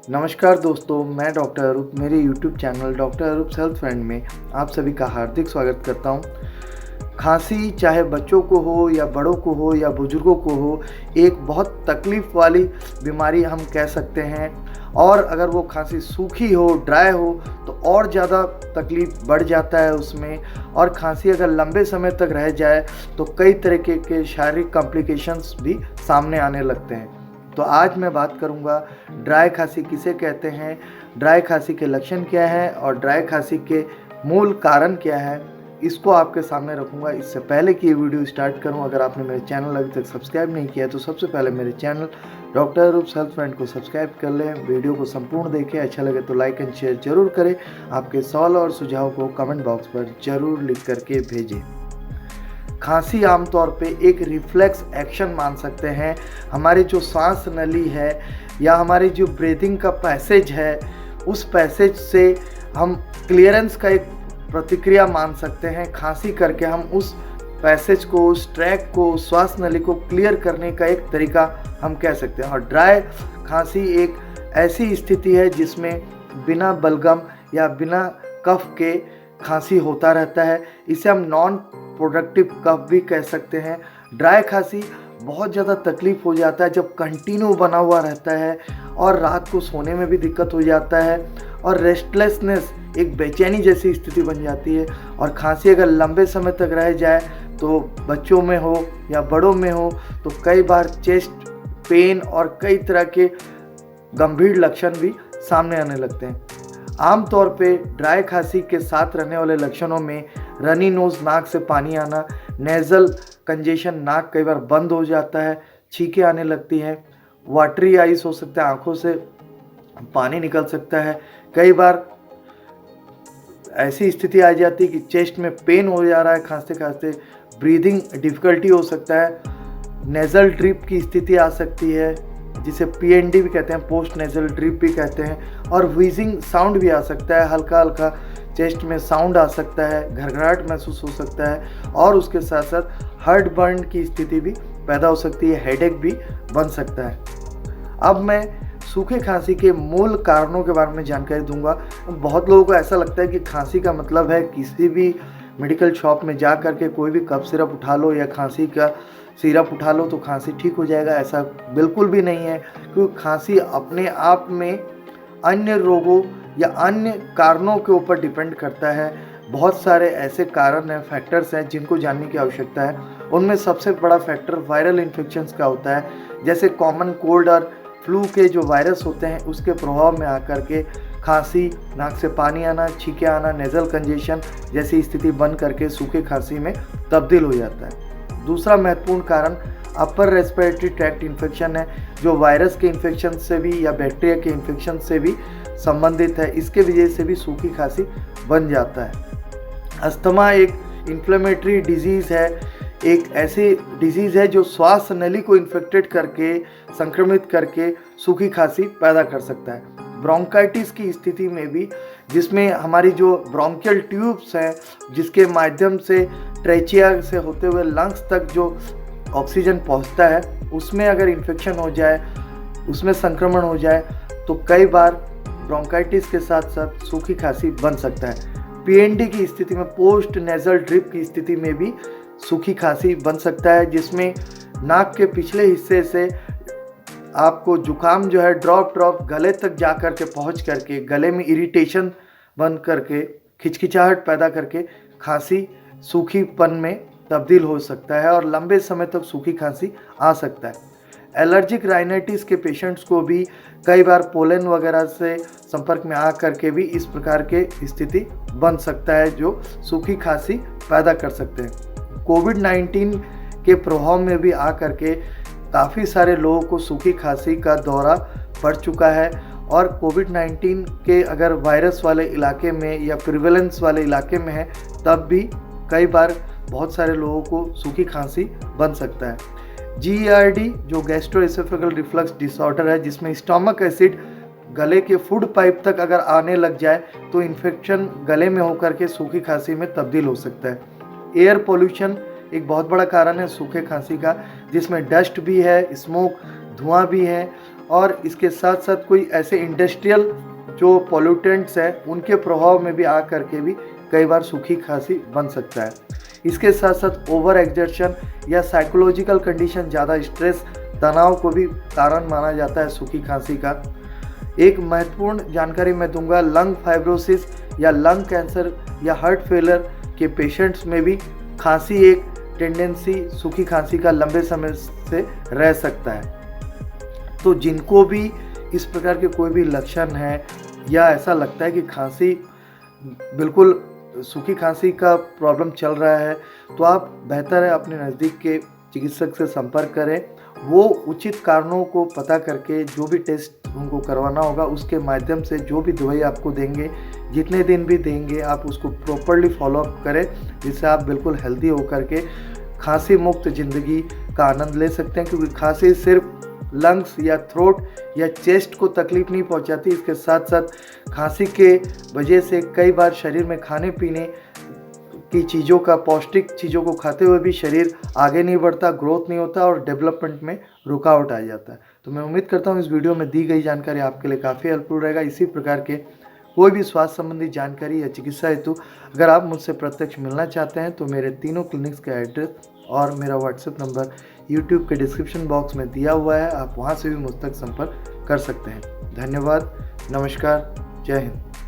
नमस्कार दोस्तों, मैं डॉक्टर अरूप मेरे यूट्यूब चैनल डॉक्टर अरूप हेल्थ फ्रेंड में आप सभी का हार्दिक स्वागत करता हूं। खांसी चाहे बच्चों को हो या बड़ों को हो या बुजुर्गों को हो, एक बहुत तकलीफ़ वाली बीमारी हम कह सकते हैं। और अगर वो खांसी सूखी हो, ड्राई हो तो और ज़्यादा तकलीफ़ बढ़ जाता है उसमें। और खांसी अगर लंबे समय तक रह जाए तो कई तरीके के शारीरिक कॉम्प्लिकेशंस भी सामने आने लगते हैं। तो आज मैं बात करूंगा ड्राई खांसी किसे कहते हैं, ड्राई खांसी के लक्षण क्या हैं और ड्राई खांसी के मूल कारण क्या है, इसको आपके सामने रखूंगा। इससे पहले कि ये वीडियो स्टार्ट करूं, अगर आपने मेरे चैनल अभी तक सब्सक्राइब नहीं किया है तो सबसे पहले मेरे चैनल डॉक्टर अरूप हेल्थ फ्रेंड को सब्सक्राइब कर लें। वीडियो को संपूर्ण देखें, अच्छा लगे तो लाइक एंड शेयर जरूर करें। आपके सवाल और सुझाव को कमेंट बॉक्स पर जरूर लिख करके भेजें। खांसी आमतौर पे एक रिफ्लेक्स एक्शन मान सकते हैं। हमारी जो सांस नली है या हमारी जो ब्रीथिंग का पैसेज है, उस पैसेज से हम क्लियरेंस का एक प्रतिक्रिया मान सकते हैं। खांसी करके हम उस पैसेज को, उस ट्रैक को, श्वास नली को क्लियर करने का एक तरीका हम कह सकते हैं। और ड्राई खांसी एक ऐसी स्थिति है जिसमें बिना बलगम या बिना कफ के खांसी होता रहता है। इसे हम नॉन प्रोडक्टिव कफ भी कह सकते हैं। ड्राई खांसी बहुत ज़्यादा तकलीफ हो जाता है जब कंटिन्यू बना हुआ रहता है और रात को सोने में भी दिक्कत हो जाता है और रेस्टलेसनेस, एक बेचैनी जैसी स्थिति बन जाती है। और खांसी अगर लंबे समय तक रह जाए तो बच्चों में हो या बड़ों में हो तो कई बार चेस्ट पेन और कई तरह के गंभीर लक्षण भी सामने आने लगते हैं। आमतौर पे ड्राई खांसी के साथ रहने वाले लक्षणों में रनी नोज, नाक से पानी आना, नेज़ल कंजेशन, नाक कई बार बंद हो जाता है, छींकें आने लगती हैं, वाटरी आइज हो सकता है, आंखों से पानी निकल सकता है। कई बार ऐसी स्थिति आ जाती है कि चेस्ट में पेन हो जा रहा है खांसते खांसते, ब्रीदिंग डिफ़िकल्टी हो सकता है, नेज़ल ड्रिप की स्थिति आ सकती है जिसे पीएनडी भी कहते हैं, पोस्ट नेज़ल ड्रिप भी कहते हैं। और व्हीजिंग साउंड भी आ सकता है, हल्का हल्का चेस्ट में साउंड आ सकता है, घरघराहट महसूस हो सकता है और उसके साथ साथ हार्ट बर्न की स्थिति भी पैदा हो सकती है, हेडेक भी बन सकता है। अब मैं सूखे खांसी के मूल कारणों के बारे में जानकारी दूंगा। बहुत लोगों को ऐसा लगता है कि खांसी का मतलब है किसी भी मेडिकल शॉप में जा कर के कोई भी कफ सिरप उठा लो या खांसी का सिरप उठा लो तो खांसी ठीक हो जाएगा। ऐसा बिल्कुल भी नहीं है, क्योंकि खांसी अपने आप में अन्य रोगों या अन्य कारणों के ऊपर डिपेंड करता है। बहुत सारे ऐसे कारण हैं, फैक्टर्स हैं जिनको जानने की आवश्यकता है। उनमें सबसे बड़ा फैक्टर वायरल इन्फेक्शंस का होता है। जैसे कॉमन कोल्ड और फ्लू के जो वायरस होते हैं उसके प्रभाव में आकर के खांसी, नाक से पानी आना, छींकें आना, नेज़ल कंजेशन जैसी स्थिति बन करके सूखे खांसी में तब्दील हो जाता है। दूसरा महत्वपूर्ण कारण अपर रेस्पिरेटरी ट्रैक्ट इन्फेक्शन है, जो वायरस के इन्फेक्शन से भी या बैक्टीरिया के इन्फेक्शन से भी संबंधित है। इसके वजह से भी सूखी खांसी बन जाता है। अस्थमा एक इन्फ्लेमेटरी डिजीज़ है, एक ऐसी डिजीज़ है जो श्वास नली को इन्फेक्टेड करके, संक्रमित करके सूखी खांसी पैदा कर सकता है। ब्रोंकाइटिस की स्थिति में भी, जिसमें हमारी जो ब्रोंकियल ट्यूब्स हैं जिसके माध्यम से ट्रेचिया से होते हुए लंग्स तक जो ऑक्सीजन पहुंचता है, उसमें अगर इन्फेक्शन हो जाए, उसमें संक्रमण हो जाए तो कई बार ब्रोंकाइटिस के साथ साथ सूखी खांसी बन सकता है। पीएनडी की स्थिति में, पोस्ट नेज़ल ड्रिप की स्थिति में भी सूखी खांसी बन सकता है, जिसमें नाक के पिछले हिस्से से आपको जुकाम जो है ड्रॉप गले तक जा कर के पहुँच करके गले में इरिटेशन बन करके, खिचखिचाहट पैदा करके खांसी सूखीपन में तब्दील हो सकता है और लंबे समय तक सूखी खांसी आ सकता है। एलर्जिक राइनाइटिस के पेशेंट्स को भी कई बार पोलन वगैरह से संपर्क में आ करके भी इस प्रकार के स्थिति बन सकता है जो सूखी खांसी पैदा कर सकते हैं। कोविड-19 के प्रभाव में भी आ करके काफ़ी सारे लोगों को सूखी खांसी का दौरा पड़ चुका है। और कोविड-19 के अगर वायरस वाले इलाके में या प्रिवेलेंस वाले इलाके में है तब भी कई बार बहुत सारे लोगों को सूखी खांसी बन सकता है। GERD जो गैस्ट्रोएसोफेगल रिफ्लक्स डिसऑर्डर है, जिसमें स्टमक एसिड गले के फूड पाइप तक अगर आने लग जाए तो इन्फेक्शन गले में होकर के सूखी खांसी में तब्दील हो सकता है। एयर पोल्यूशन एक बहुत बड़ा कारण है सूखे खांसी का, जिसमें डस्ट भी है, स्मोक, धुआं भी है और इसके साथ साथ कोई ऐसे इंडस्ट्रियल जो पॉल्यूटेंट्स हैं उनके प्रभाव में भी आ करके भी कई बार सूखी खांसी बन सकता है। इसके साथ साथ ओवर एक्सर्शन या साइकोलॉजिकल कंडीशन, ज़्यादा स्ट्रेस, तनाव को भी कारण माना जाता है सूखी खांसी का। एक महत्वपूर्ण जानकारी मैं दूंगा, लंग फाइब्रोसिस या लंग कैंसर या हार्ट फेलियर के पेशेंट्स में भी खांसी एक टेंडेंसी सूखी खांसी का लंबे समय से रह सकता है। तो जिनको भी इस प्रकार के कोई भी लक्षण है या ऐसा लगता है कि खांसी बिल्कुल सूखी खांसी का प्रॉब्लम चल रहा है, तो आप बेहतर है अपने नज़दीक के चिकित्सक से संपर्क करें। वो उचित कारणों को पता करके जो भी टेस्ट उनको करवाना होगा उसके माध्यम से जो भी दवाई आपको देंगे, जितने दिन भी देंगे, आप उसको प्रॉपरली फॉलो अप करें, जिससे आप बिल्कुल हेल्दी होकर के खांसी मुक्त ज़िंदगी का आनंद ले सकते हैं। क्योंकि खांसी सिर्फ लंग्स या थ्रोट या चेस्ट को तकलीफ नहीं पहुंचाती, इसके साथ साथ खांसी के वजह से कई बार शरीर में खाने पीने की चीज़ों का, पौष्टिक चीज़ों को खाते हुए भी शरीर आगे नहीं बढ़ता, ग्रोथ नहीं होता और डेवलपमेंट में रुकावट आ जाता है। तो मैं उम्मीद करता हूँ इस वीडियो में दी गई जानकारी आपके लिए काफ़ी हेल्पफुल रहेगा। इसी प्रकार के कोई भी स्वास्थ्य संबंधी जानकारी या चिकित्सा हेतु अगर आप मुझसे प्रत्यक्ष मिलना चाहते हैं तो मेरे तीनों क्लिनिक्स का एड्रेस और मेरा व्हाट्सएप नंबर यूट्यूब के डिस्क्रिप्शन बॉक्स में दिया हुआ है, आप वहां से भी मुझ तक संपर्क कर सकते हैं। धन्यवाद, नमस्कार, जय हिंद।